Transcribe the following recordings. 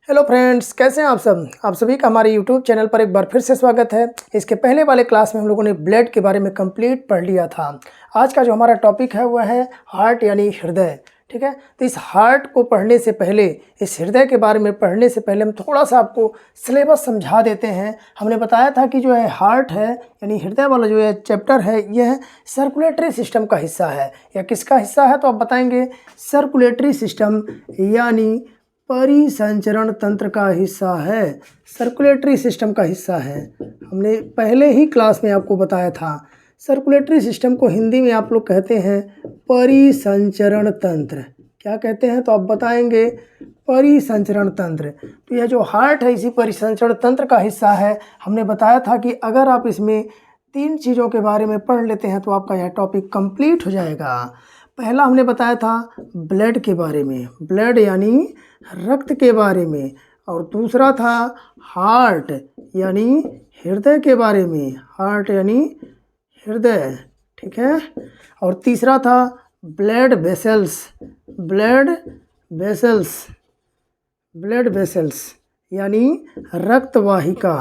Hello friends, कैसे हैं आप सब। आप सभी का हमारे यूट्यूब चैनल पर एक बार फिर से स्वागत है। इसके पहले वाले क्लास में हम लोगों ने ब्लड के बारे में कंप्लीट पढ़ लिया था। आज का जो हमारा टॉपिक है वह है हार्ट यानी हृदय। ठीक है, तो इस हार्ट को पढ़ने से पहले, इस हृदय के बारे में पढ़ने से पहले हम थोड़ा सा आपको सिलेबस समझा देते हैं। हमने बताया था कि जो है हार्ट है यानी हृदय वाला जो है चैप्टर है, यह सर्कुलेटरी सिस्टम का हिस्सा है। या किसका हिस्सा है तो आप बताएंगे सर्कुलेटरी सिस्टम यानी परिसंचरण तंत्र का हिस्सा है। सर्कुलेटरी सिस्टम का हिस्सा है। हमने पहले ही क्लास में आपको बताया था। सर्कुलेटरी सिस्टम को हिंदी में आप लोग कहते हैं परिसंचरण तंत्र। क्या कहते हैं तो आप बताएंगे परिसंचरण तंत्र। तो यह जो हार्ट है इसी परिसंचरण तंत्र का हिस्सा है। हमने बताया था कि अगर आप इसमें 3 चीज़ों के बारे में पढ़ लेते हैं तो आपका यह टॉपिक कंप्लीट हो जाएगा। पहला हमने बताया था ब्लड के बारे में, ब्लड यानी रक्त के बारे में। और दूसरा था हार्ट यानी हृदय के बारे में, हार्ट यानी हृदय। ठीक है, और तीसरा था blood vessels, blood vessels, blood vessels यानी रक्तवाहिका,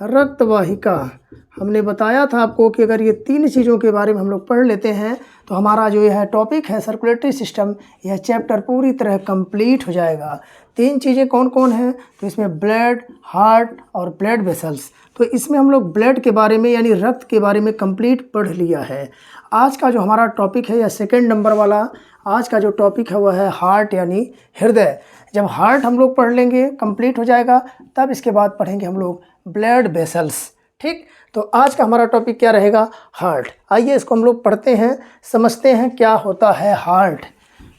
रक्तवाहिका। हमने बताया था आपको कि अगर ये 3 चीज़ों के बारे में हम लोग पढ़ लेते हैं तो हमारा जो यह टॉपिक है सर्कुलेटरी सिस्टम, यह चैप्टर पूरी तरह कंप्लीट हो जाएगा। 3 चीज़ें कौन कौन हैं तो इसमें ब्लड, हार्ट और ब्लड वेसल्स। तो इसमें हम लोग ब्लड के बारे में यानी रक्त के बारे में कंप्लीट पढ़ लिया है। आज का जो हमारा टॉपिक है यह 2nd नंबर वाला, आज का जो टॉपिक है वह है हार्ट यानी हृदय। जब हार्ट हम लोग पढ़ लेंगे, कंप्लीट हो जाएगा, तब इसके बाद पढ़ेंगे हम लोग ब्लड वेसल्स। ठीक, तो आज का हमारा टॉपिक क्या रहेगा, हार्ट। आइए इसको हम लोग पढ़ते हैं, समझते हैं क्या होता है हार्ट।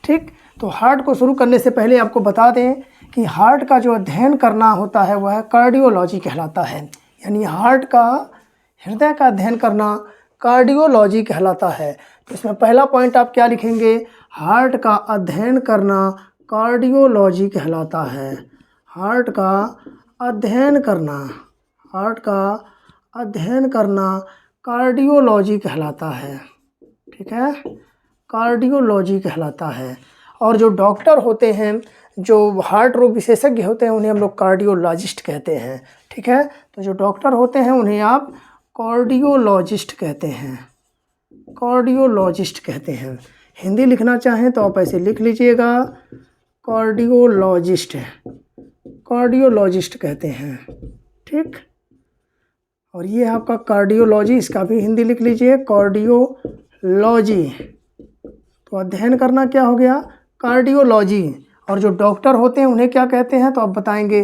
ठीक, तो हार्ट को शुरू करने से पहले आपको बता दें कि हार्ट का जो अध्ययन करना होता है वह कार्डियोलॉजी कहलाता है। यानी हार्ट का, हृदय का अध्ययन करना कार्डियोलॉजी कहलाता है। तो इसमें पहला पॉइंट आप क्या लिखेंगे, हार्ट का अध्ययन करना कार्डियोलॉजी कहलाता है। हार्ट का अध्ययन करना, हार्ट का अध्ययन करना कार्डियोलॉजी कहलाता है। ठीक है, कार्डियोलॉजी कहलाता है। और जो डॉक्टर होते हैं, जो हार्ट रोग विशेषज्ञ होते हैं, उन्हें हम लोग कार्डियोलॉजिस्ट कहते हैं। ठीक है, तो जो डॉक्टर होते हैं उन्हें आप कार्डियोलॉजिस्ट कहते हैं, कार्डियोलॉजिस्ट कहते हैं। हिंदी लिखना चाहें तो आप ऐसे लिख लीजिएगा, कार्डियोलॉजिस्ट, कार्डियोलॉजिस्ट कहते हैं। ठीक, और ये आपका कार्डियोलॉजी, इसका भी हिंदी लिख लीजिए कार्डियोलॉजी। तो अध्ययन करना क्या हो गया, कार्डियोलॉजी। और जो डॉक्टर होते हैं उन्हें क्या कहते हैं तो आप बताएंगे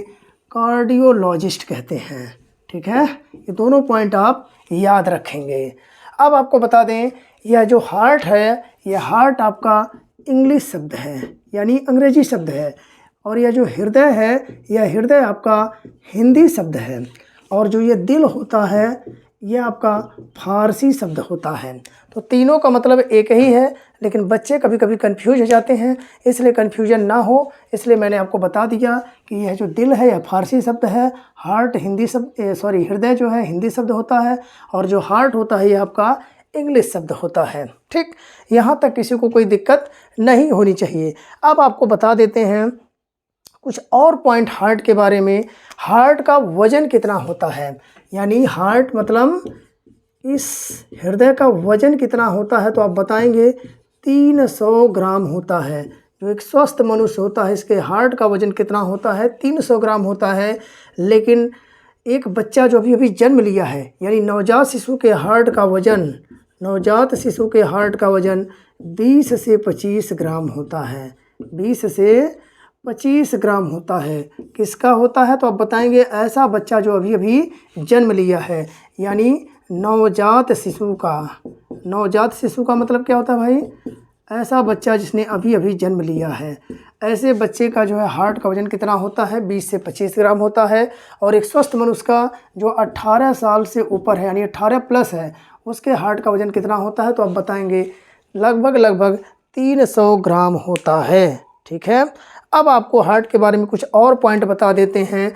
कार्डियोलॉजिस्ट कहते हैं। ठीक है, ये दोनों पॉइंट आप याद रखेंगे। अब आपको बता दें यह जो हार्ट है, यह हार्ट आपका इंग्लिश शब्द है यानी अंग्रेजी शब्द है। और यह जो हृदय है, यह हृदय आपका हिंदी शब्द है। और जो ये दिल होता है यह आपका फारसी शब्द होता है। तो तीनों का मतलब एक ही है, लेकिन बच्चे कभी कभी कंफ्यूज हो जाते हैं, इसलिए कंफ्यूजन ना हो इसलिए मैंने आपको बता दिया कि यह जो दिल है यह फारसी शब्द है, हार्ट हिंदी शब्द, हृदय जो है हिंदी शब्द होता है, और जो हार्ट होता है यह आपका इंग्लिश शब्द होता है। ठीक, यहाँ तक किसी को कोई दिक्कत नहीं होनी चाहिए। अब आपको बता देते हैं कुछ और पॉइंट हार्ट के बारे में। हार्ट का वजन कितना होता है, यानी हार्ट मतलब इस हृदय का वजन कितना होता है तो आप बताएंगे 300 ग्राम होता है। जो एक स्वस्थ मनुष्य होता है इसके हार्ट का वजन कितना होता है, 300 ग्राम होता है। लेकिन एक बच्चा जो अभी अभी जन्म लिया है यानी नवजात शिशु के हार्ट का वजन, नवजात शिशु के हार्ट का वजन 20 से 25 ग्राम होता है, 20 से 25 ग्राम होता है। किसका होता है तो आप बताएंगे ऐसा बच्चा जो अभी अभी जन्म लिया है, यानी नवजात शिशु का। नवजात शिशु का मतलब क्या होता है भाई, ऐसा बच्चा जिसने अभी अभी जन्म लिया है। ऐसे बच्चे का जो है हार्ट का वजन कितना होता है, 20 से 25 ग्राम होता है। और एक स्वस्थ मनुष्य का जो 18 साल से ऊपर है यानी 18 प्लस है, उसके हार्ट का वजन कितना होता है तो आप बताएंगे लगभग 300 ग्राम होता है। ठीक है, अब आपको हार्ट के बारे में कुछ और पॉइंट बता देते हैं।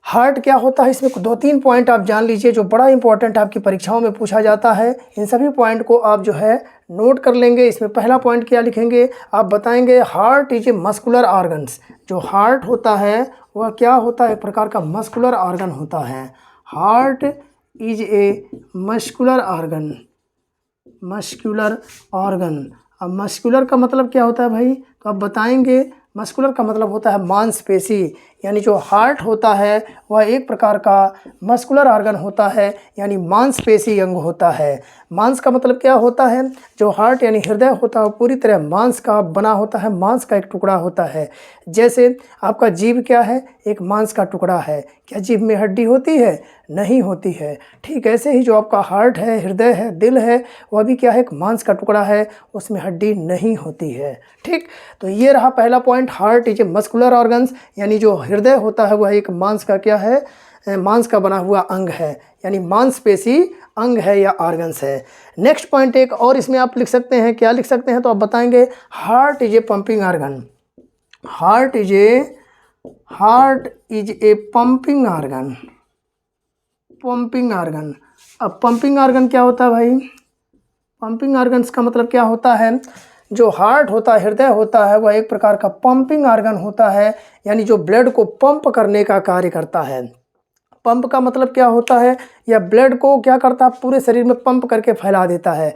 हार्ट क्या होता है, इसमें 2-3 पॉइंट आप जान लीजिए जो बड़ा इंपॉर्टेंट आपकी परीक्षाओं में पूछा जाता है। इन सभी पॉइंट को आप जो है नोट कर लेंगे। इसमें पहला पॉइंट क्या लिखेंगे, आप बताएंगे heart is a muscular organs. जो हार्ट होता है वह क्या होता है, एक प्रकार का मस्कुलर ऑर्गन होता है। Heart is a muscular organ, muscular organ. अब मस्कुलर का मतलब क्या होता है भाई, तो आप बताएंगे मस्कुलर का मतलब होता है मांसपेशी। यानी जो हार्ट होता है वह एक प्रकार का मस्कुलर ऑर्गन होता है, यानी मांसपेशी अंग होता है। मांस का मतलब क्या होता है, जो हार्ट यानी हृदय होता है वो पूरी तरह मांस का बना होता है, मांस का एक टुकड़ा होता है। जैसे आपका जीभ क्या है, एक मांस का टुकड़ा है। क्या जीभ में हड्डी होती है, नहीं होती है। ठीक ऐसे ही जो आपका हार्ट है, हृदय है, दिल है, वह भी क्या है, एक मांस का टुकड़ा है, उसमें हड्डी नहीं होती है। ठीक, तो ये रहा पहला point, heart is a muscular organs, यानी जो हृदय होता है वह एक मांस का क्या है, मांस का बना हुआ अंग है, यानी मांसपेशी अंग है या ऑर्गन्स है। नेक्स्ट पॉइंट एक और इसमें आप लिख सकते हैं, क्या लिख सकते हैं, तो आप बताएंगे heart is a pumping organ. Heart is a pumping organ, pumping organ. अब पंपिंग ऑर्गन क्या होता है भाई, पंपिंग ऑर्गन्स का मतलब क्या होता है, जो हार्ट होता है, हृदय होता है, वह एक प्रकार का पंपिंग ऑर्गन होता है, यानी जो ब्लड को पंप करने का कार्य करता है। पंप का मतलब क्या होता है, या ब्लड को क्या करता है, पूरे शरीर में पंप करके फैला देता है।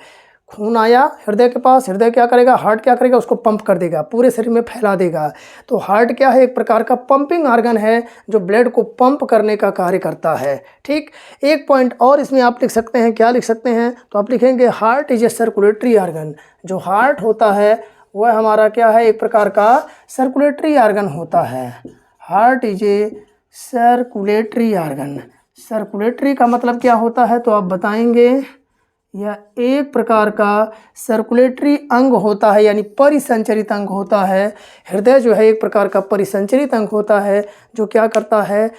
खून आया हृदय के पास, हृदय क्या करेगा, हार्ट क्या करेगा, उसको पंप कर देगा, पूरे शरीर में फैला देगा। तो हार्ट क्या है, एक प्रकार का पंपिंग ऑर्गन है, जो ब्लड को पंप करने का कार्य करता है। ठीक, एक पॉइंट और इसमें आप लिख सकते हैं, क्या लिख सकते हैं, तो आप लिखेंगे heart is a circulatory organ. जो हार्ट होता है वह हमारा क्या है, एक प्रकार का सर्कुलेटरी ऑर्गन होता है। Heart is a circulatory organ. Circulatory का मतलब क्या होता है, तो आप बताएंगे यह एक प्रकार का सर्कुलेटरी अंग होता है, यानी परिसंचरित अंग होता है। हृदय जो है एक प्रकार का परिसंचरित अंग होता है, जो क्या करता है,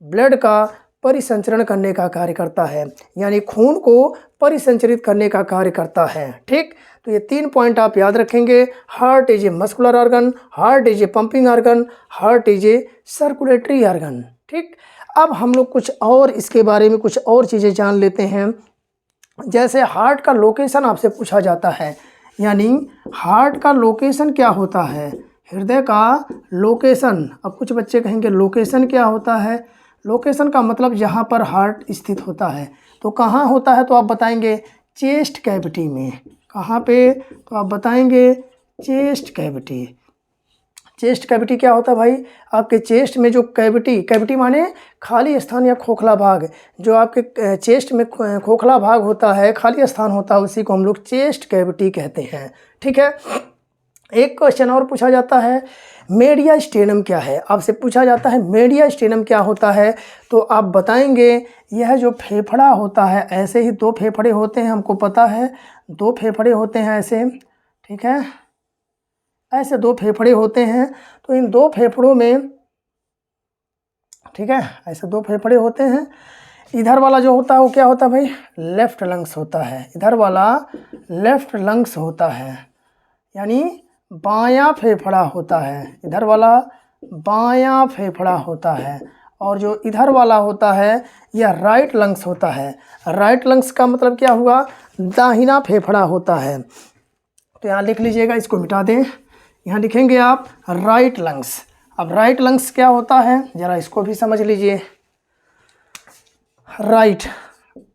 ब्लड का परिसंचरण करने का कार्य करता है, यानी खून को परिसंचरित करने का कार्य करता है। ठीक, तो ये 3 पॉइंट आप याद रखेंगे। Heart is a muscular organ, heart is a pumping organ, heart is a circulatory organ. ठीक, अब हम लोग कुछ और इसके बारे में कुछ और चीज़ें जान लेते हैं। जैसे हार्ट का लोकेशन आपसे पूछा जाता है, यानी हार्ट का लोकेशन क्या होता है, हृदय का लोकेशन। अब कुछ बच्चे कहेंगे लोकेशन क्या होता है, लोकेशन का मतलब जहाँ पर हार्ट स्थित होता है। तो कहाँ होता है, तो आप बताएंगे चेस्ट कैविटी में। कहाँ पे, तो आप बताएंगे चेस्ट कैविटी। चेस्ट कैविटी क्या होता है भाई, आपके चेस्ट में जो कैविटी, कैविटी माने खाली स्थान या खोखला भाग, जो आपके चेस्ट में खोखला भाग होता है, खाली स्थान होता है, उसी को हम लोग चेस्ट कैविटी कहते हैं। ठीक है, एक क्वेश्चन और पूछा जाता है, मीडिया स्टेनम क्या है। आपसे पूछा जाता है मीडिया स्टेनम क्या होता है, तो आप बताएंगे यह जो फेफड़ा होता है, ऐसे ही 2 फेफड़े होते हैं, हमको पता है 2 फेफड़े होते हैं ऐसे। ठीक है, ऐसे 2 फेफड़े होते हैं, तो इन 2 फेफड़ों में, ठीक है, ऐसे 2 फेफड़े होते हैं। इधर वाला जो होता है वो क्या होता है भाई, लेफ्ट लंग्स होता है। इधर वाला लेफ्ट लंग्स होता है, यानी बायां फेफड़ा होता है। इधर वाला बायां फेफड़ा होता है, और जो इधर वाला होता है यह राइट लंग्स होता है। राइट लंग्स का मतलब क्या हुआ, दाहिना फेफड़ा होता है। तो यहाँ लिख लीजिएगा, इसको मिटा दें, यहाँ लिखेंगे आप राइट लंग्स। अब राइट लंग्स क्या होता है, ज़रा इसको भी समझ लीजिए। Right,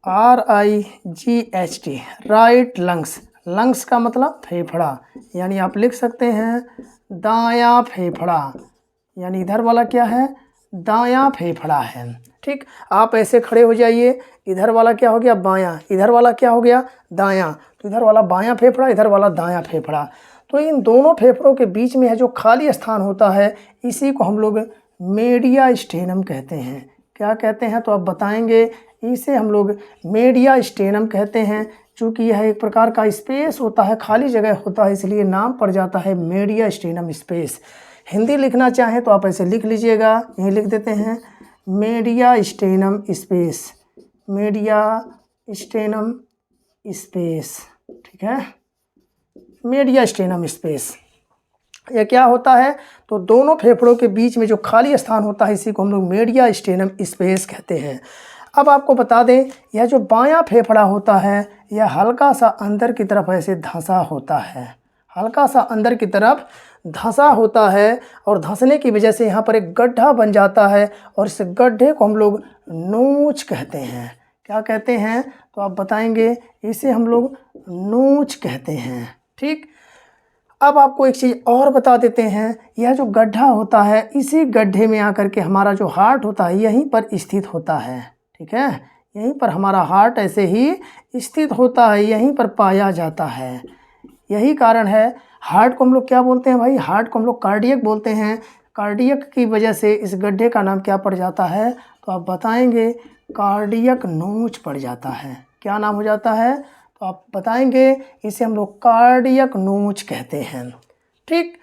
RIGHT, right lungs. Lungs का मतलब फेफड़ा, यानी आप लिख सकते हैं दायां फेफड़ा, यानी इधर वाला क्या है, दायां फेफड़ा है। ठीक, आप ऐसे खड़े हो जाइए, इधर वाला क्या हो गया बायां, इधर वाला क्या हो गया दायां, तो इधर वाला बायां फेफड़ा, इधर वाला दायां फेफड़ा। तो इन दोनों फेफड़ों के बीच में है जो खाली स्थान होता है, इसी को हम लोग मीडिया स्टेनम कहते हैं। क्या कहते हैं, तो आप बताएंगे इसे हम लोग मीडिया स्टेनम कहते हैं। चूँकि यह एक प्रकार का स्पेस होता है, खाली जगह होता है, इसलिए नाम पड़ जाता है मीडिया स्टेनम स्पेस। हिंदी लिखना चाहें तो आप ऐसे लिख लीजिएगा, यहीं लिख देते हैं media stannum space, media stannum space. ठीक है, मीडिया स्टेनम स्पेस। यह क्या होता है, तो दोनों फेफड़ों के बीच में जो खाली स्थान होता है, इसी को हम लोग मीडिया स्टेनम स्पेस कहते हैं। अब आपको बता दें, यह जो बायां फेफड़ा होता है यह हल्का सा अंदर की तरफ ऐसे धंसा होता है, हल्का सा अंदर की तरफ धंसा होता है और धंसने की वजह से यहाँ पर एक गड्ढा बन जाता है और इस गड्ढे को हम लोग नोच कहते हैं। क्या कहते हैं? तो आप बताएंगे इसे हम लोग नोच कहते हैं। ठीक, अब आपको एक चीज़ और बता देते हैं, यह जो गड्ढा होता है इसी गड्ढे में आकर के हमारा जो हार्ट होता है यहीं पर स्थित होता है। ठीक है, यहीं पर हमारा हार्ट ऐसे ही स्थित होता है, यहीं पर पाया जाता है। यही कारण है हार्ट को हम लोग क्या बोलते हैं भाई? हार्ट को हम लोग कार्डियक बोलते हैं। कार्डियक की वजह से इस गड्ढे का नाम क्या पड़ जाता है? तो आप बताएंगे कार्डियक नोच पड़ जाता है। क्या नाम हो जाता है? तो आप बताएंगे इसे हम लोग कार्डियक नोच कहते हैं। ठीक,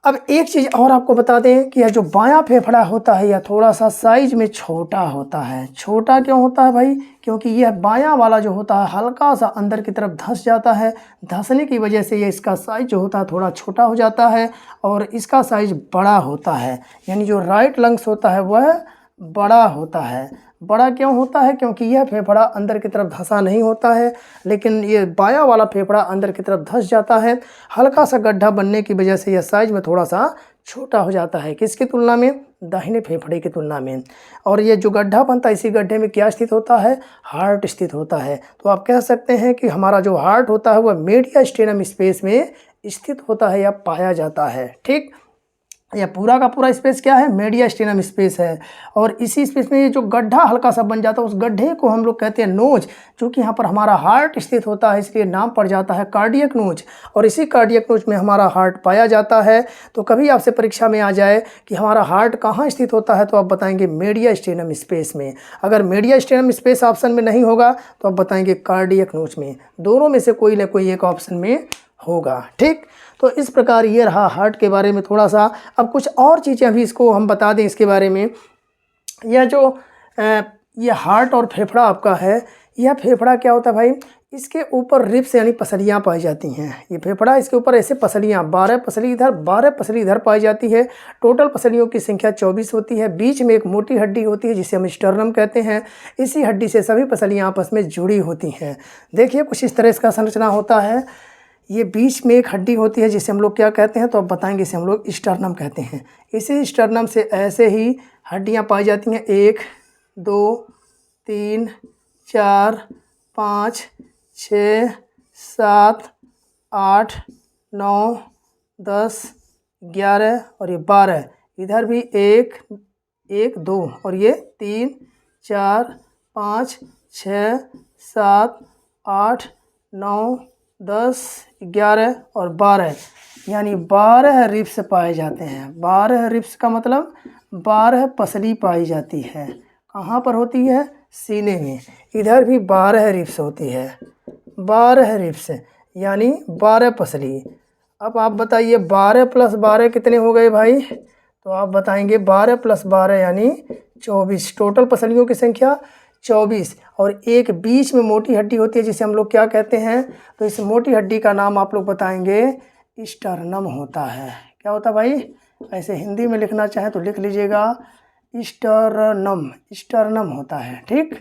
अब एक चीज़ और आपको बता दें कि यह जो बायां फेफड़ा होता है यह थोड़ा सा साइज में छोटा होता है। छोटा क्यों होता है भाई? क्योंकि यह बायां वाला जो होता है हल्का सा अंदर की तरफ धंस जाता है। धंसने की वजह से ये इसका साइज जो होता है थोड़ा छोटा हो जाता है और इसका साइज बड़ा होता है। यानी जो राइट लंग्स होता है वह बड़ा होता है। बड़ा क्यों होता है? क्योंकि यह फेफड़ा अंदर की तरफ धंसा नहीं होता है, लेकिन ये बायां वाला फेफड़ा अंदर की तरफ धंस जाता है। हल्का सा गड्ढा बनने की वजह से यह साइज में थोड़ा सा छोटा हो जाता है। किसकी तुलना में? दाहिने फेफड़े की तुलना में। और ये जो गड्ढा बनता है इसी गड्ढे में क्या स्थित होता है? हार्ट स्थित होता है। तो आप कह सकते हैं कि हमारा जो हार्ट होता है वह मीडियस्टेनम स्पेस में स्थित होता है या पाया जाता है। ठीक, यह पूरा का पूरा स्पेस क्या है? मीडियस्टेनम स्पेस है। और इसी स्पेस में ये जो गड्ढा हल्का सा बन जाता है उस गड्ढे को हम लोग कहते हैं नोच। चूँकि यहाँ पर हमारा हार्ट स्थित होता है इसलिए नाम पड़ जाता है कार्डियक नोच। और इसी कार्डियक नोच में हमारा हार्ट पाया जाता है। तो कभी आपसे परीक्षा में आ जाए कि हमारा हार्ट कहाँ स्थित होता है तो आप बताएंगे मीडियस्टेनम स्पेस में। अगर मीडियस्टेनम स्पेस ऑप्शन में नहीं होगा तो आप बताएंगे कार्डियक नोच में। दोनों में से कोई ना कोई एक ऑप्शन में होगा। ठीक, तो इस प्रकार ये रहा हार्ट के बारे में थोड़ा सा। अब कुछ और चीज़ें अभी इसको हम बता दें इसके बारे में। यह जो ये हार्ट और फेफड़ा आपका है, यह फेफड़ा क्या होता है भाई? इसके ऊपर रिब्स यानी पसलियाँ पाई जाती हैं। ये फेफड़ा, इसके ऊपर ऐसे पसलियाँ 12 पसली इधर 12 पसली इधर पाई जाती है। टोटल पसलियों की संख्या 24 होती है। बीच में एक मोटी हड्डी होती है जिसे हम स्टर्नम कहते हैं। इसी हड्डी से सभी पसलियाँ आपस में जुड़ी होती हैं। देखिए कुछ इस तरह इसका संरचना होता है। ये बीच में एक हड्डी होती है जिसे हम लोग क्या कहते हैं? तो अब बताएंगे इसे हम लोग स्टर्नम कहते हैं। इसी स्टर्नम से ऐसे ही हड्डियां पाई जाती हैं 1 2 3 4 5 6 7 8 9 10 11 और ये 12। इधर भी 1 1 2 और ये 3 4 5 6 7 8 9 10 11 और 12, यानी 12 रिब्स पाए जाते हैं। 12 रिब्स का मतलब 12 पसली पाई जाती है। कहाँ पर होती है? सीने में। इधर भी 12 रिब्स होती है। 12 रिब्स यानी 12 पसली। अब आप बताइए 12 + 12 कितने हो गए भाई? तो आप बताएंगे 12 + 12 यानी 24। टोटल पसलियों की संख्या 24। और एक बीच में मोटी हड्डी होती है जिसे हम लोग क्या कहते हैं? तो इस मोटी हड्डी का नाम आप लोग बताएंगे स्टर्नम होता है। क्या होता है भाई? ऐसे हिंदी में लिखना चाहें तो लिख लीजिएगा स्टर्नम। स्टर्नम होता है। ठीक,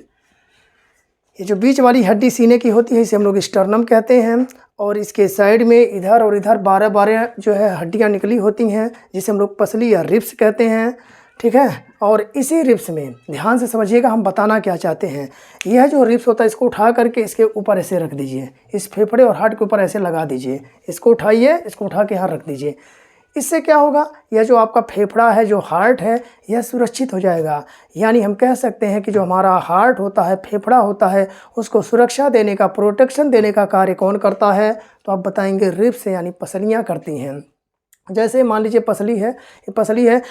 ये जो बीच वाली हड्डी सीने की होती है इसे हम लोग स्टर्नम कहते हैं। और इसके साइड में इधर और इधर 12 जो है हड्डियाँ निकली होती हैं जिसे हम लोग पसली या रिब्स कहते हैं। ठीक है, और इसी रिब्स में ध्यान से समझिएगा हम बताना क्या चाहते हैं। यह जो रिब्स होता है इसको उठा करके इसके ऊपर ऐसे रख दीजिए। इस फेफड़े और हार्ट के ऊपर ऐसे लगा दीजिए। इसको उठाइए, इसको उठा के यहाँ रख दीजिए। इससे क्या होगा? यह जो आपका फेफड़ा है, जो हार्ट है, यह सुरक्षित हो जाएगा। यानी हम कह सकते हैं कि जो हमारा हार्ट होता है, फेफड़ा होता है, उसको सुरक्षा देने का, प्रोटेक्शन देने का कार्य कौन करता है? तो आप बताएंगे रिब्स यानी पसलियाँ करती हैं। जैसे मान लीजिए पसली है, ये पसली है,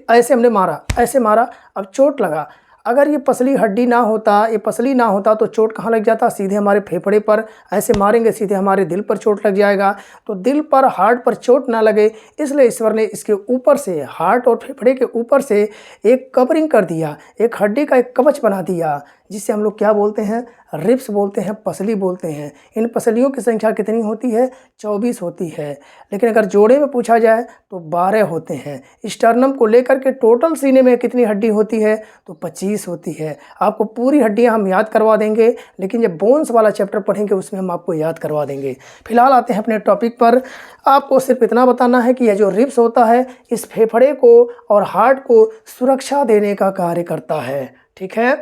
ऐसे हमने मारा, ऐसे मारा, अब चोट लगा। अगर ये पसली हड्डी ना होता, ये पसली ना होता तो चोट कहाँ लग जाता? सीधे हमारे फेफड़े पर। ऐसे मारेंगे सीधे हमारे दिल पर चोट लग जाएगा। तो दिल पर, हार्ट पर चोट ना लगे इसलिए ईश्वर ने इसके ऊपर से, हार्ट और फेफड़े के ऊपर से एक कवरिंग कर दिया, एक हड्डी का एक कवच बना दिया जिससे हम लोग क्या बोलते हैं, रिब्स बोलते हैं, पसली बोलते हैं। इन पसलियों की संख्या कितनी होती है, 24 होती है। लेकिन अगर जोड़े में पूछा जाए तो 12 होते हैं। स्टर्नम को लेकर के टोटल सीने में कितनी हड्डी होती है, तो 25 होती है। आपको पूरी हड्डियां हम याद करवा देंगे, लेकिन जब बोन्स वाला चैप्टर पढ़ेंगे उसमें हम आपको याद करवा देंगे। फिलहाल आते हैं अपने टॉपिक पर। आपको सिर्फ इतना बताना है कि यह जो रिब्स होता है इस फेफड़े को और हार्ट को सुरक्षा देने का कार्य करता है। ठीक है।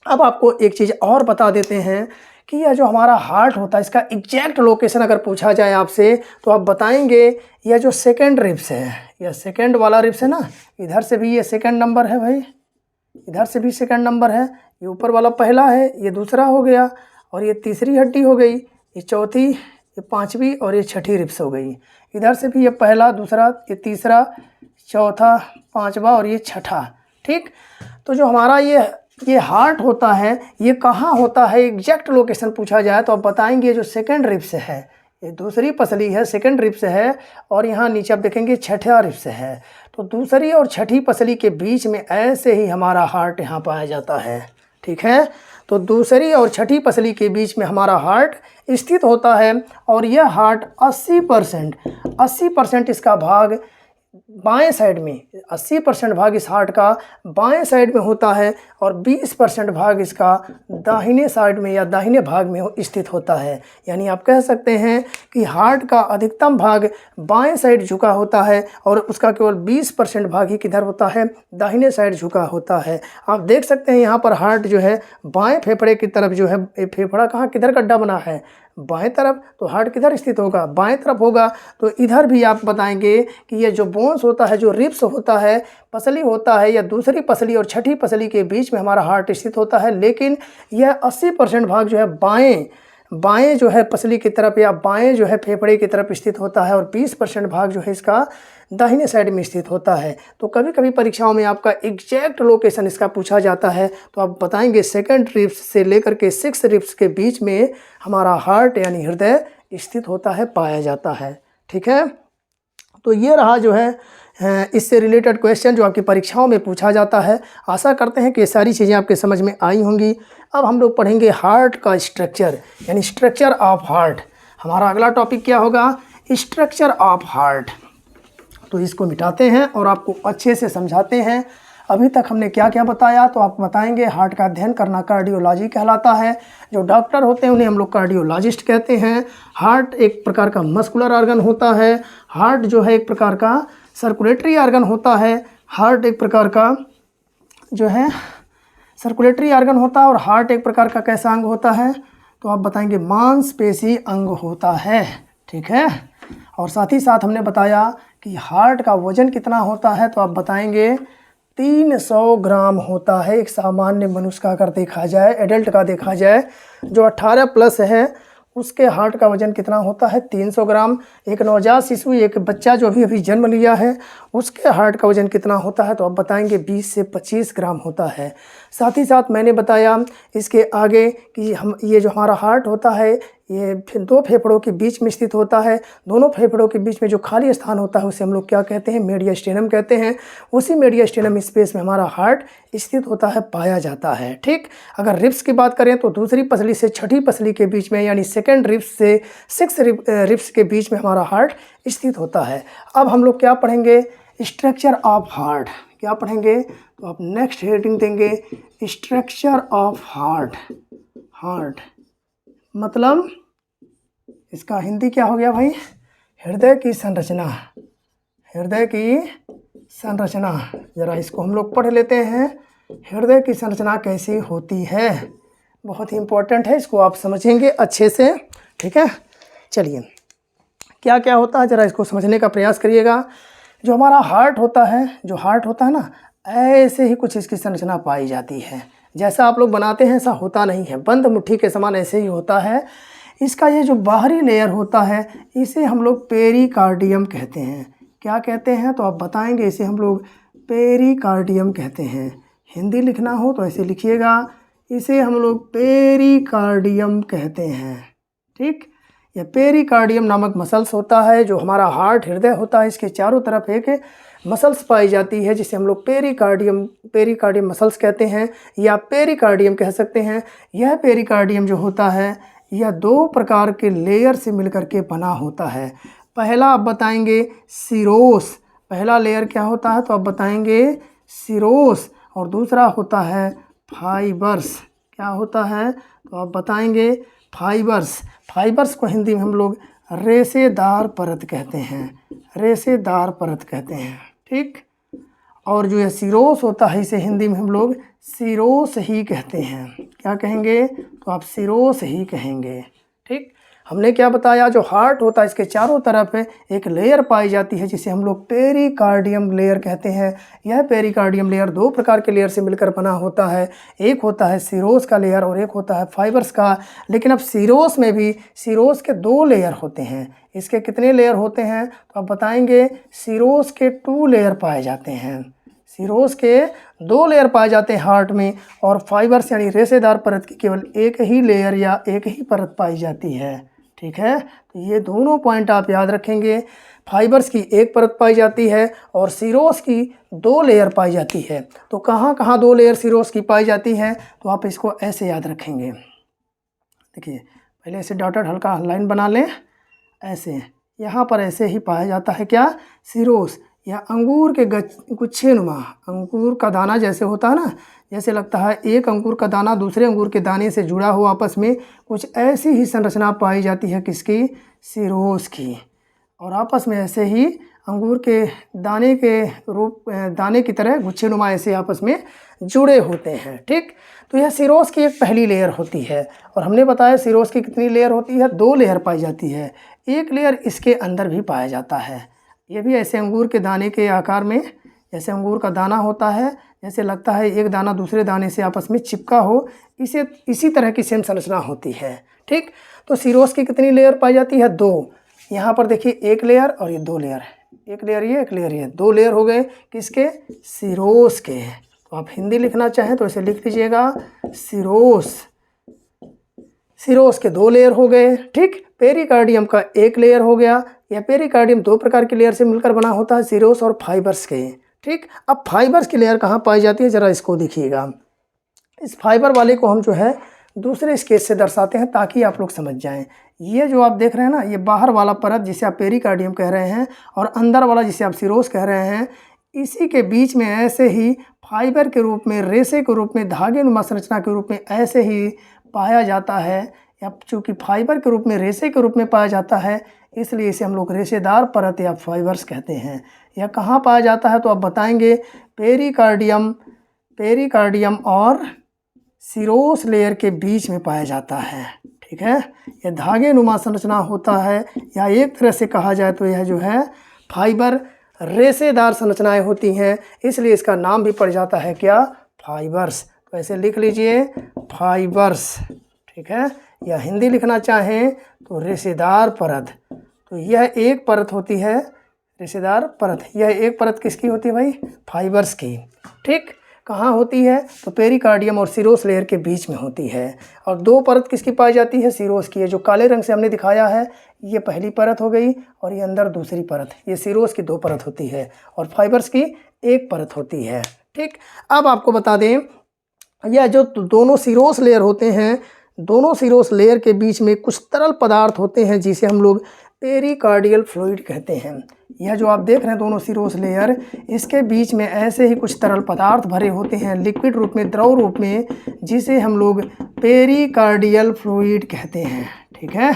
अब आपको एक चीज़ और बता देते हैं कि यह जो हमारा हार्ट होता है इसका एग्जैक्ट लोकेशन अगर पूछा जाए आपसे तो आप बताएंगे यह जो सेकंड रिब्स है, यह सेकंड वाला रिब्स है ना, इधर से भी ये सेकंड नंबर है भाई, इधर से भी सेकंड नंबर है। ये ऊपर वाला पहला है, ये दूसरा हो गया, और ये तीसरी हड्डी हो गई, ये चौथी, ये पांचवी और ये छठी रिब्स हो गई। इधर से भी ये पहला, दूसरा, ये तीसरा, चौथा, पांचवा और ये छठा। ठीक। तो जो हमारा ये हार्ट होता है ये कहाँ होता है, एग्जैक्ट लोकेशन पूछा जाए तो आप बताएंगे जो सेकंड रिब्स है, ये दूसरी पसली है, सेकंड रिब्स है, और यहाँ नीचे आप देखेंगे छठा रिब्स है। तो दूसरी और छठी पसली के बीच में ऐसे ही हमारा हार्ट यहाँ पाया जाता है। ठीक है। तो दूसरी और छठी पसली के बीच में हमारा हार्ट स्थित होता है, और यह हार्ट 80% इसका भाग बाएं साइड में, 80% भाग इस हार्ट का बाएं साइड में होता है, और 20% भाग इसका दाहिने साइड में या दाहिने भाग में स्थित होता है। यानी आप कह सकते हैं कि हार्ट का अधिकतम भाग बाएं साइड झुका होता है, और उसका केवल 20% भाग ही किधर होता है, दाहिने साइड झुका होता है। आप देख सकते हैं यहाँ पर हार्ट जो है बाएं फेफड़े की तरफ जो है, फेफड़ा कहाँ किधर गड्ढा बना है, बाएं तरफ। तो हार्ट किधर स्थित होगा, बाएं तरफ होगा। तो इधर भी आप बताएंगे कि ये जो बोन्स होता है, जो रिब्स होता है, पसली होता है, या दूसरी पसली और छठी पसली के बीच में हमारा हार्ट स्थित होता है। लेकिन यह 80% भाग जो है बाएं जो है पसली की तरफ या बाएं जो है फेफड़े की तरफ स्थित होता है, और 20% भाग जो है इसका दाहिने साइड में स्थित होता है। तो कभी कभी परीक्षाओं में आपका एग्जैक्ट लोकेशन इसका पूछा जाता है, तो आप बताएंगे सेकंड रिब्स से लेकर के 6 रिब्स के बीच में हमारा हार्ट यानी हृदय स्थित होता है, पाया जाता है। ठीक है। तो ये रहा जो है इससे रिलेटेड क्वेश्चन जो आपकी परीक्षाओं में पूछा जाता है। आशा करते हैं कि ये सारी चीज़ें आपके समझ में आई होंगी। अब हम लोग पढ़ेंगे हार्ट का स्ट्रक्चर, यानी स्ट्रक्चर ऑफ हार्ट। हमारा अगला टॉपिक क्या होगा, स्ट्रक्चर ऑफ हार्ट। तो इसको मिटाते हैं और आपको अच्छे से समझाते हैं। अभी तक हमने क्या क्या बताया, तो आप बताएंगे हार्ट का अध्ययन करना कार्डियोलॉजी कहलाता है। जो डॉक्टर होते हैं उन्हें हम लोग कार्डियोलॉजिस्ट कहते हैं। हार्ट एक प्रकार का मस्कुलर ऑर्गन होता है। हार्ट जो है एक प्रकार का सर्कुलेटरी ऑर्गन होता है। हार्ट एक प्रकार का जो है सर्कुलेटरी ऑर्गन होता है, और हार्ट एक प्रकार का कैसा अंग होता है, तो आप बताएंगे मांसपेशी अंग होता है। ठीक है। और साथ ही साथ हमने बताया कि हार्ट का वजन कितना होता है, तो आप बताएंगे 300 ग्राम होता है। एक सामान्य मनुष्य का अगर देखा जाए, एडल्ट का देखा जाए, जो 18 प्लस है उसके हार्ट का वजन कितना होता है, 300 ग्राम। एक नवजात शिशु, एक बच्चा जो अभी जन्म लिया है, उसके हार्ट का वजन कितना होता है, तो आप बताएंगे 20 से 25 ग्राम होता है। साथ ही साथ मैंने बताया इसके आगे कि ये जो हमारा हार्ट होता है ये दो फेफड़ों के बीच में स्थित होता है। दोनों फेफड़ों के बीच में जो खाली स्थान होता है उसे हम लोग क्या कहते हैं, मेडियास्टेनम कहते हैं। उसी मेडियास्टेनम स्पेस में हमारा हार्ट स्थित होता है, पाया जाता है। ठीक। अगर रिब्स की बात करें तो दूसरी पसली से छठी पसली के बीच में, यानी सेकंड रिब्स से 6 रिब्स के बीच में हमारा हार्ट स्थित होता है। अब हम लोग क्या पढ़ेंगे, स्ट्रक्चर ऑफ हार्ट। क्या पढ़ेंगे, तो आप नेक्स्ट हेडिंग देंगे स्ट्रक्चर ऑफ हार्ट। हार्ट मतलब इसका हिंदी क्या हो गया भाई, हृदय की संरचना। हृदय की संरचना, ज़रा इसको हम लोग पढ़ लेते हैं। हृदय की संरचना कैसी होती है, बहुत ही इम्पोर्टेंट है, इसको आप समझेंगे अच्छे से। ठीक है। चलिए, क्या क्या होता है ज़रा इसको समझने का प्रयास करिएगा। जो हमारा हार्ट होता है ना, ऐसे ही कुछ इसकी संरचना पाई जाती है। जैसा आप लोग बनाते हैं ऐसा होता नहीं है, बंद मुट्ठी के समान ऐसे ही होता है। इसका ये जो बाहरी लेयर होता है इसे हम लोग पेरिकार्डियम कहते हैं। क्या कहते हैं, तो आप बताएंगे इसे हम लोग पेरिकार्डियम कहते हैं। हिंदी लिखना हो तो ऐसे लिखिएगा, इसे हम लोग पेरिकार्डियम कहते हैं। ठीक। यह पेरिकार्डियम नामक मसल्स होता है जो हमारा हार्ट हृदय होता है, इसके चारों तरफ एक मसल्स पाई जाती है जिसे हम लोग पेरिकार्डियम मसल्स कहते हैं या पेरिकार्डियम कह सकते हैं। यह पेरिकार्डियम जो होता है यह 2 प्रकार के लेयर से मिलकर के बना होता है। पहला आप बताएंगे सिरोस, पहला लेयर क्या होता है तो आप बताएंगे सिरोस, और दूसरा होता है फाइबर्स। क्या होता है तो आप बताएंगे फाइबर्स। फाइबर्स को हिंदी में हम लोग रेशेदार परत कहते हैं, रेशेदार परत कहते हैं, ठीक। और जो यह सिरोस होता है इसे हिंदी में हम लोग सिरोस ही कहते हैं। क्या कहेंगे तो आप सिरोस ही कहेंगे, ठीक। हमने क्या बताया, जो हार्ट होता है इसके चारों तरफ एक लेयर पाई जाती है जिसे हम लोग पेरिकार्डियम लेयर कहते हैं। यह पेरिकार्डियम लेयर 2 प्रकार के लेयर से मिलकर बना होता है, एक होता है सिरोस का लेयर और एक होता है फाइबर्स का। लेकिन अब सिरोस में भी सिरोस के 2 लेयर होते हैं। इसके कितने लेयर होते हैं तो आप बताएंगे सिरोस के 2 लेयर पाए जाते हैं। सिरोस के 2 लेयर पाए जाते हैं हार्ट में, और फाइबर्स यानी रेशेदार परत की केवल एक ही लेयर या एक ही परत पाई जाती है, ठीक है। तो ये दोनों पॉइंट आप याद रखेंगे। फाइबर्स की एक परत पाई जाती है और सिरोस की 2 लेयर पाई जाती है। तो कहाँ कहाँ 2 लेयर सिरोस की पाई जाती है तो आप इसको ऐसे याद रखेंगे। देखिए पहले ऐसे डॉटेड हल्का लाइन बना लें, ऐसे यहाँ पर ऐसे ही पाया जाता है क्या, सिरोस। या अंगूर के गुच्छे नुमा, अंगूर का दाना जैसे होता है ना, जैसे लगता है एक अंगूर का दाना दूसरे अंगूर के दाने से जुड़ा हुआ, आपस में कुछ ऐसी ही संरचना पाई जाती है किसकी, सिरोस की। और आपस में ऐसे ही अंगूर के दाने की तरह गुच्छे नुमा ऐसे आपस में जुड़े होते हैं, ठीक। तो यह सिरोस की एक पहली लेयर होती है। और हमने बताया सिरोस की कितनी लेयर होती है, 2 लेयर पाई जाती है। एक लेयर इसके अंदर भी पाया जाता है। ये भी ऐसे अंगूर के दाने के आकार में, जैसे अंगूर का दाना होता है, जैसे लगता है एक दाना दूसरे दाने से आपस में चिपका हो, इसी तरह की सेम संरचना होती है, ठीक। तो सिरोस की कितनी लेयर पाई जाती है, 2। यहाँ पर देखिए एक लेयर और ये 2 लेयर, एक लेयर ये एक लेयर ये, 2 लेयर हो गए किसके, सिरोस के। तो आप हिंदी लिखना चाहें तो ऐसे लिख लीजिएगा सिरोस। सिरोस के 2 लेयर हो गए, ठीक। पेरिकार्डियम का एक लेयर हो गया। यह पेरिकार्डियम 2 प्रकार के लेयर से मिलकर बना होता है, सिरोस और फाइबर्स के, ठीक। अब फाइबर्स की लेयर कहाँ पाई जाती है, ज़रा इसको देखिएगा। इस फाइबर वाले को हम जो है दूसरे स्केच से दर्शाते हैं ताकि आप लोग समझ जाएं। ये जो आप देख रहे हैं ना, ये बाहर वाला परत जिसे आप पेरिकार्डियम कह रहे हैं और अंदर वाला जिसे आप सिरोस कह रहे हैं, इसी के बीच में ऐसे ही फाइबर के रूप में, रेशे के रूप में, धागे नुमा संरचना के रूप में ऐसे ही पाया जाता है। या चूँकि फाइबर के रूप में, रेशे के रूप में पाया जाता है, इसलिए इसे हम लोग रेशेदार परत या फाइबर्स कहते हैं। यह कहाँ पाया जाता है तो आप बताएंगे पेरिकार्डियम और सिरोस लेयर के बीच में पाया जाता है, ठीक है। यह धागे नुमा संरचना होता है, या एक तरह से कहा जाए तो यह जो है फाइबर रेशेदार संरचनाएं होती हैं, इसलिए इसका नाम भी पड़ जाता है क्या, फाइबर्स। तो ऐसे लिख लीजिए फाइबर्स, ठीक है। या हिंदी लिखना चाहें तो रेशेदार परत। तो यह एक परत होती है, रेशेदार परत। यह एक परत किसकी होती है भाई, फाइबर्स की, ठीक। कहाँ होती है तो पेरिकार्डियम और सिरोस लेयर के बीच में होती है। और 2 परत किसकी पाई जाती है, सिरोस की है। जो काले रंग से हमने दिखाया है ये पहली परत हो गई, और ये अंदर दूसरी परत, ये सिरोस की 2 परत होती है और फाइबर्स की 1 परत होती है, ठीक। अब आपको बता दें, यह जो दोनों सिरोस लेयर होते हैं, दोनों सिरोस लेयर के बीच में कुछ तरल पदार्थ होते हैं जिसे हम लोग पेरिकार्डियल फ्लूइड कहते हैं। यह जो आप देख रहे हैं दोनों सिरोस लेयर, इसके बीच में ऐसे ही कुछ तरल पदार्थ भरे होते हैं लिक्विड रूप में, द्रव रूप में, जिसे हम लोग पेरिकार्डियल फ्लूइड कहते हैं, ठीक है।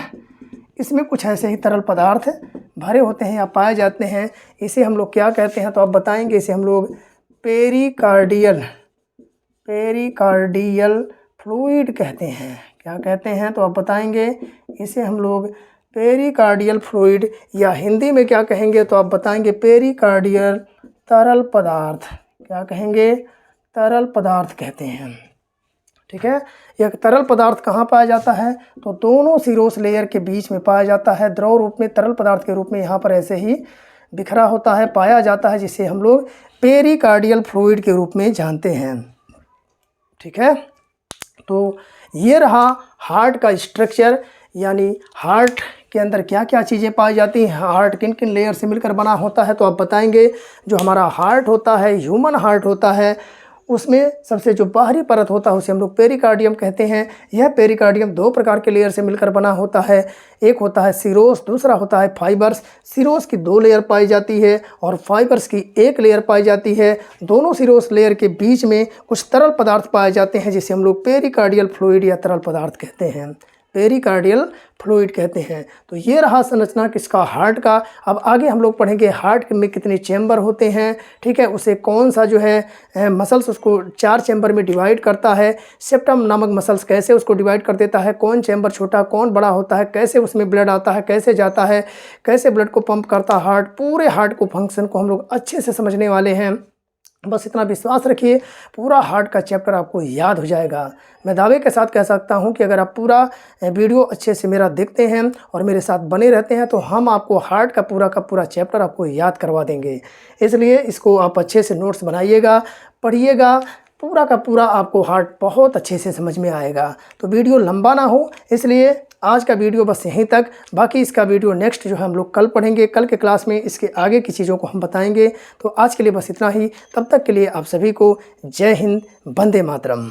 इसमें कुछ ऐसे ही तरल पदार्थ भरे होते हैं या पाए जाते हैं। इसे हम लोग क्या कहते हैं तो आप बताएंगे, इसे हम लोग पेरिकार्डियल फ्लूइड कहते हैं। क्या कहते हैं तो आप बताएंगे, इसे हम लोग पेरिकार्डियल फ्लूइड, या हिंदी में क्या कहेंगे तो आप बताएंगे पेरिकार्डियल तरल पदार्थ। क्या कहेंगे, तरल पदार्थ कहते हैं, ठीक है। यह तरल पदार्थ कहाँ पाया जाता है तो दोनों सिरोस लेयर के बीच में पाया जाता है, द्रव रूप में, तरल पदार्थ के रूप में यहाँ पर ऐसे ही बिखरा होता है, पाया जाता है, जिसे हम लोग पेरिकार्डियल फ्लूइड के रूप में जानते हैं, ठीक है। तो ये रहा हार्ट का स्ट्रक्चर, यानी हार्ट के अंदर क्या क्या चीज़ें पाई जाती हैं, हार्ट किन किन लेयर से मिलकर बना होता है, तो आप बताएंगे। जो हमारा हार्ट होता है, ह्यूमन हार्ट होता है, उसमें सबसे जो बाहरी परत होता है उसे हम लोग पेरिकार्डियम कहते हैं। यह पेरिकार्डियम 2 प्रकार के लेयर से मिलकर बना होता है। एक होता है सिरोस, दूसरा होता है फाइबर्स। सिरोस की 2 लेयर पाई जाती है और फाइबर्स की 1 लेयर पाई जाती है। दोनों सिरोस लेयर के बीच में कुछ तरल पदार्थ पाए जाते हैं जिसे हम लोग पेरिकार्डियल फ्लूइड या तरल पदार्थ कहते हैं, पेरिकार्डियल फ्लूइड कहते हैं। तो ये रहा संरचना किसका, हार्ट का। अब आगे हम लोग पढ़ेंगे हार्ट में कितने चैम्बर होते हैं, ठीक है, उसे कौन सा जो है मसल्स उसको 4 चैम्बर में डिवाइड करता है, सेप्टम नामक मसल्स कैसे उसको डिवाइड कर देता है, कौन चैम्बर छोटा कौन बड़ा होता है, कैसे उसमें ब्लड आता है, कैसे जाता है, कैसे ब्लड को पंप करता है हार्ट, पूरे हार्ट को फंक्शन को हम लोग अच्छे से समझने वाले हैं। बस इतना विश्वास रखिए, पूरा हार्ट का चैप्टर आपको याद हो जाएगा। मैं दावे के साथ कह सकता हूं कि अगर आप पूरा वीडियो अच्छे से मेरा देखते हैं और मेरे साथ बने रहते हैं तो हम आपको हार्ट का पूरा चैप्टर आपको याद करवा देंगे। इसलिए इसको आप अच्छे से नोट्स बनाइएगा, पढ़िएगा, पूरा का पूरा आपको हार्ट बहुत अच्छे से समझ में आएगा। तो वीडियो लंबा ना हो, इसलिए आज का वीडियो बस यहीं तक। बाकी इसका वीडियो नेक्स्ट जो है हम लोग कल पढ़ेंगे, कल के क्लास में इसके आगे की चीज़ों को हम बताएंगे। तो आज के लिए बस इतना ही, तब तक के लिए आप सभी को जय हिंद, वंदे मातरम।